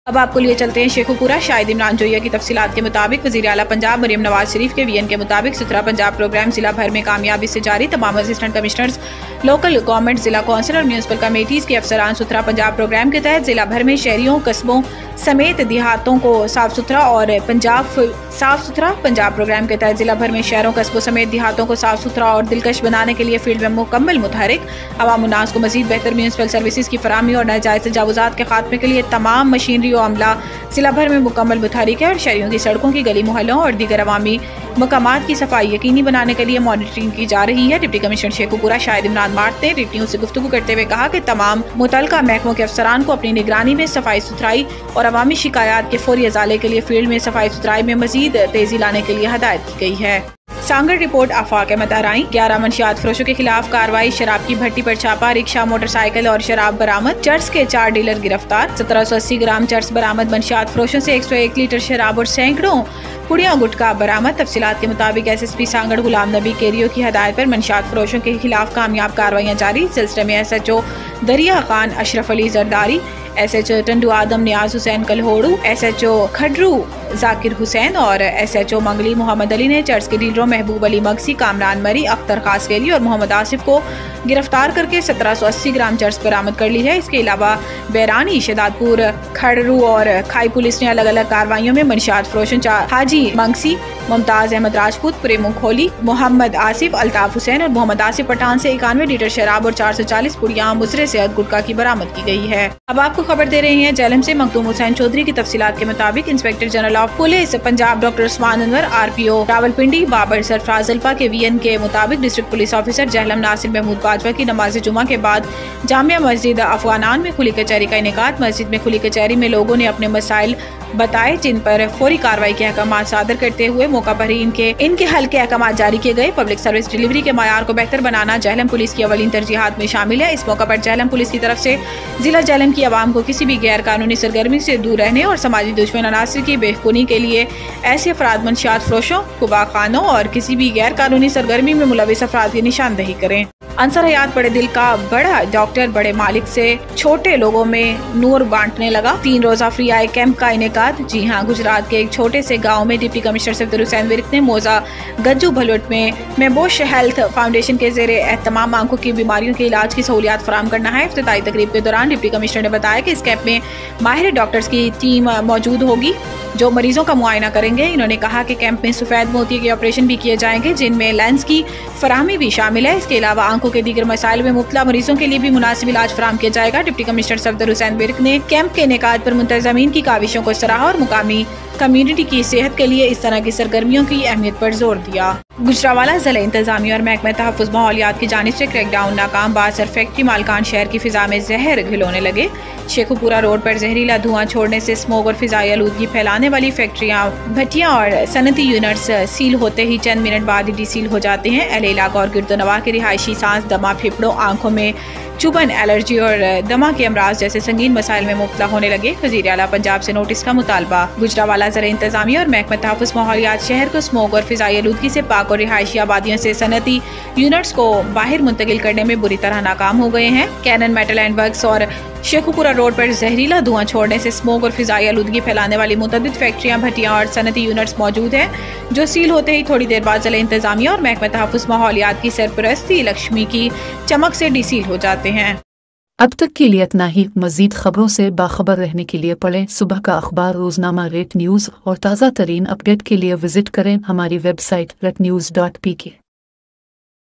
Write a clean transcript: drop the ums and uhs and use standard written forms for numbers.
اب آپ کو لیے چلتے ہیں شیخوپورہ۔ شاہد عمران جویہ کی تفصیلات کے مطابق وزیر اعلیٰ پنجاب مریم نواز شریف کے ویژن کے مطابق ستھرا پنجاب پروگرام ضلع بھر میں کامیابی سے جاری۔ تمام اسسٹنٹ کمشنرز، لوکل گورنمنٹ، ضلع کونسل اور میونسپل کمیٹیز کے افسران ستھرا پنجاب پروگرام کے تحت ضلع بھر میں شہریوں، قصبوں سمیت دیہاتوں کو صاف ستھرا پنجاب پروگرام کے تحت ضلع بھر میں شہروں، قصبوں سمیت دیہاتوں کو صاف ستھرا اور دلکش بنانے کے لیے فیلڈ میں مکمل متحرک۔ عوام الناس کو مزید بہتر میونسپل سروسز کی فراہمی اور ناجائز تجاوزات کے خاتمے کے لیے تمام مشینری و عملہ ضلع بھر میں مکمل متحرک ہے اور شہریوں کی سڑکوں کی گلی محلوں اور دیگر عوامی مقامات کی صفائی یقینی بنانے کے لیے مانیٹرنگ کی جا رہی ہے۔ ڈپٹی کمشنر شیخوپورہ شاہد عمران مارٹ نے ریڈیو سے گفتگو کرتے ہوئے کہا کہ تمام متعلقہ محکموں کے افسران کو اپنی نگرانی میں صفائی ستھرائی اور عوامی شکایات کے فوری ازالے کے لیے فیلڈ میں صفائی ستھرائی میں مزید تیزی لانے کے لیے ہدایت کی گئی ہے۔ سانگڑ رپورٹ آفاق احمد ارائیں۔ 11 منشیات فروشوں کے خلاف کارروائی، شراب کی بھٹی پر چھاپہ، رکشہ، موٹر سائیکل اور شراب برآمد، چرس کے 4 ڈیلر گرفتار، 1780 گرام چرس برآمد، منشیات فروشوں سے 101 لیٹر شراب اور سینکڑوں پڑیاں گٹکا برآمد۔ تفصیلات کے مطابق ایس ایس پی سانگڑ غلام نبی کیریو کی ہدایت پر منشیات فروشوں کے خلاف کامیاب کارروائیاں جاری۔ سلسلے میں S H O Darya Khan Ashraf Ali Zardari, S H O Tando Adam Niaz Hussain Kalhoro, S H O Khadro Zakir Hussain اور ایس ایچ او منگلی محمد علی نے چرس کے ڈیلروں محبوب علی مگسی، کامران مری، اختر خاصگیری اور محمد آصف کو گرفتار کر کے 1780 گرام چرس برآمد کر لی ہے۔ اس کے علاوہ بیرانی، شداد پور، کھڈرو اور کھائی پولیس نے الگ الگ کارروائیوں میں منشیات فروشوں حاجی منگسی، ممتاز احمد راجپوت، پریمو کھولی، محمد آصف، الطاف حسین اور محمد آصف پٹھان سے 91 لیٹر شراب اور 440 پڑیاں مضر صحت گٹکا کی برآمد کی گئی ہے۔ اب آپ کو خبر دے رہے ہیں جہلم سے مخدوم حسین چودھری کی تفصیلات کے مطابق inspector general of police Punjab doctor Usman Anwar, R P O Rawalpindi Babar Sarfraz Alpa کے وی این کے مطابق district police officer Jhelum Nasir Mahmood Bajwa کی نماز جمعہ کے بعد جامعہ مسجد افغانان میں کھلی کچہری کا انعقاد۔ مسجد میں کھلی کچہری میں لوگوں نے اپنے مسائل بتائے جن پر فوری کارروائی کے احکامات صادر کرتے ہوئے موقع پر ہی ان کے حل کے احکامات جاری کیے گئے۔ پبلک سروس ڈیلیوری کے معیار کو بہتر بنانا جہلم پولیس کی اولین ترجیحات میں شامل ہے۔ اس موقع پر جہلم پولیس کی طرف سے ضلع جہلم کی عوام کو کسی بھی غیر قانونی سرگرمی سے دور رہنے اور سماجی دشمن عناصر کی بےخونی کے لیے ایسے افراد، منشیات فروشوں، قبا خانوں اور کسی بھی غیر قانونی سرگرمی میں ملوث افراد کی نشاندہی کریں۔ انصر حیات بڑے دل کا بڑا ڈاکٹر بڑے مالک سے چھوٹے لوگوں میں نور بانٹنے لگا۔ 3 روزہ فری آئی کیمپ کا انعقاد۔ جی ہاں، گجرات کے ایک چھوٹے سے گاؤں میں ڈپٹی کمشنر صفدر حسین ورک نے موزہ گجو بھلوٹ میں میبوش ہیلتھ فاؤنڈیشن کے زیر اہتمام آنکھوں کی بیماریوں کے علاج کی سہولیات فراہم کرنا ہے۔ افتتاحی تقریب کے دوران ڈپٹی کمشنر نے بتایا کہ اس کیمپ میں ماہر ڈاکٹرز کی ٹیم موجود ہوگی جو مریضوں کا معائنہ کریں گے۔ انہوں نے کہا کہ کیمپ میں سفید موتی کے آپریشن بھی کیے جائیں گے جن میں لینس کی فراہمی بھی شامل ہے۔ اس کے علاوہ آنکھوں کے دیگر مسائل میں مبتلا مریضوں کے لیے بھی مناسب علاج فراہم کیا جائے گا۔ ڈپٹی کمشنر صفدر حسین ورک نے کیمپ کے انعقاد پر منتظمین کی کاوشوں کو سراہا اور مقامی کمیونٹی کی صحت کے لیے اس طرح کی سرگرمیوں کی اہمیت پر زور دیا۔ گجرانوالہ ضلع انتظامیہ اور محکمہ تحفظ ماحولیات کی جانب سے کریک ڈاؤن ناکام، باثر فیکٹری مالکان شہر کی فضا میں زہر گھلونے لگے۔ شیخوپورہ روڈ پر زہریلا دھواں چھوڑنے سے اسموگ اور فضائی آلودگی پھیلانے والی فیکٹریاں، بھٹیاں اور صنعتی یونٹس سیل ہوتے ہی چند منٹ بعد ہی ڈی سیل ہو جاتے ہیں۔ اہل علاقہ اور گرد و نواح کے رہائشی سانس، دمہ، پھیپھڑوں، آنکھوں میں چبھن، الرجی اور دمہ کے امراض جیسے سنگین مسائل میں مبتلا ہونے لگے۔ وزیر اعلیٰ پنجاب سے نوٹس کا مطالبہ۔ گجرانوالہ ضلع انتظامیہ اور محکمہ تحفظ ماحولیات شہر کو اسموگ اور فضائی آلودگی سے پاک اور رہائشی آبادیوں سے صنعتی یونٹس کو باہر منتقل کرنے میں بری طرح ناکام ہو گئے ہیں۔ کینن میٹل اینڈ ورکس اور شیخوپورہ روڈ پر زہریلا دھواں چھوڑنے سے اسموگ اور فضائی آلودگی پھیلانے والی متعدد فیکٹریاں، بھٹیاں اور صنعتی یونٹس موجود ہیں جو سیل ہوتے ہی تھوڑی دیر بعد ضلع انتظامیہ اور محکمہ تحفظ ماحولیات کی سرپرستی لکشمی کی چمک سے ڈی سیل ہو جاتے ہیں۔ اب تک کے لیے اتنا ہی۔ مزید خبروں سے باخبر رہنے کے لیے پڑھیں صبح کا اخبار، روزنامہ ریٹ نیوز اور تازہ ترین اپڈیٹ کے لیے وزٹ کریں ہماری ویب سائٹ retnews.pk۔